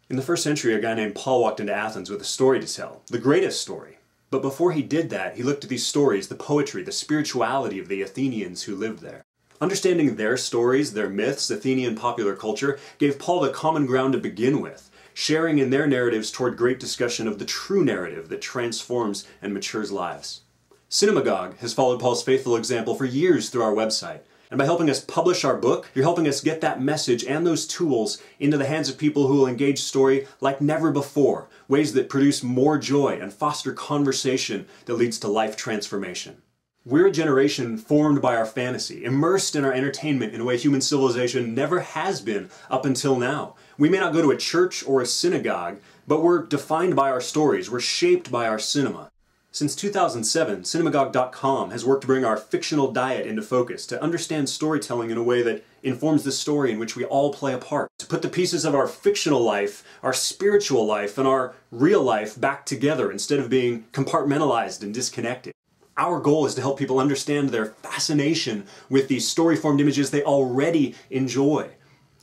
In the first century, a guy named Paul walked into Athens with a story to tell, the greatest story. But before he did that, he looked at these stories, the poetry, the spirituality of the Athenians who lived there. Understanding their stories, their myths, Athenian popular culture, gave Paul the common ground to begin with, sharing in their narratives toward great discussion of the true narrative that transforms and matures lives. Cinemagogue has followed Paul's faithful example for years through our website. And by helping us publish our book, you're helping us get that message and those tools into the hands of people who will engage story like never before, ways that produce more joy and foster conversation that leads to life transformation. We're a generation formed by our fantasy, immersed in our entertainment in a way human civilization never has been up until now. We may not go to a church or a synagogue, but we're defined by our stories, we're shaped by our cinema. Since 2007, Cinemagogue.com has worked to bring our fictional diet into focus, to understand storytelling in a way that informs the story in which we all play a part, to put the pieces of our fictional life, our spiritual life, and our real life back together instead of being compartmentalized and disconnected. Our goal is to help people understand their fascination with these story-formed images they already enjoy,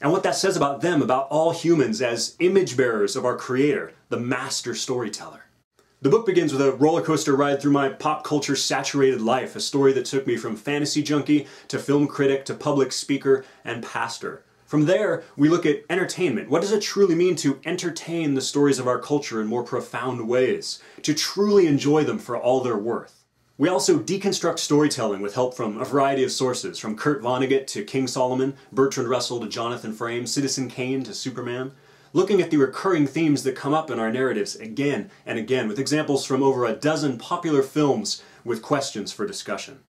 and what that says about them, about all humans as image bearers of our Creator, the master storyteller. The book begins with a roller coaster ride through my pop culture saturated life, a story that took me from fantasy junkie to film critic to public speaker and pastor. From there, we look at entertainment. What does it truly mean to entertain the stories of our culture in more profound ways? To truly enjoy them for all they're worth. We also deconstruct storytelling with help from a variety of sources, from Kurt Vonnegut to King Solomon, Bertrand Russell to Jonathan Frame, Citizen Kane to Superman. Looking at the recurring themes that come up in our narratives again and again, with examples from over a dozen popular films with questions for discussion.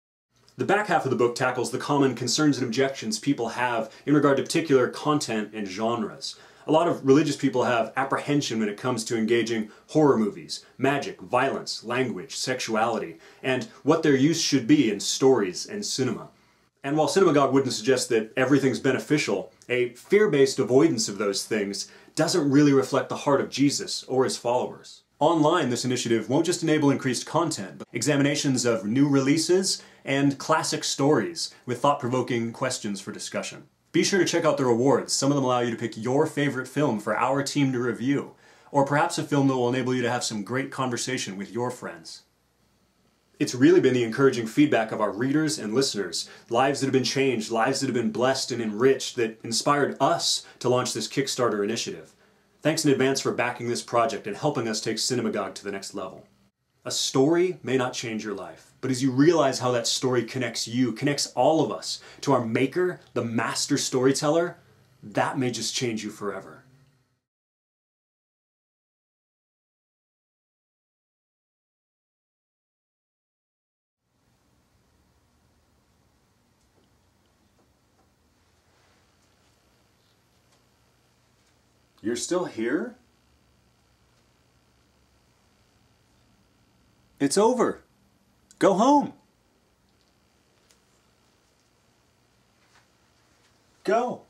The back half of the book tackles the common concerns and objections people have in regard to particular content and genres. A lot of religious people have apprehension when it comes to engaging horror movies, magic, violence, language, sexuality, and what their use should be in stories and cinema. And while Cinemagogue wouldn't suggest that everything's beneficial, a fear-based avoidance of those things doesn't really reflect the heart of Jesus or his followers. Online, this initiative won't just enable increased content, but examinations of new releases and classic stories with thought-provoking questions for discussion. Be sure to check out the rewards. Some of them allow you to pick your favorite film for our team to review, or perhaps a film that will enable you to have some great conversation with your friends. It's really been the encouraging feedback of our readers and listeners, lives that have been changed, lives that have been blessed and enriched, that inspired us to launch this Kickstarter initiative. Thanks in advance for backing this project and helping us take Cinemagogue to the next level. A story may not change your life, but as you realize how that story connects you, connects all of us to our maker, the master storyteller, that may just change you forever. You're still here? It's over. Go home. Go.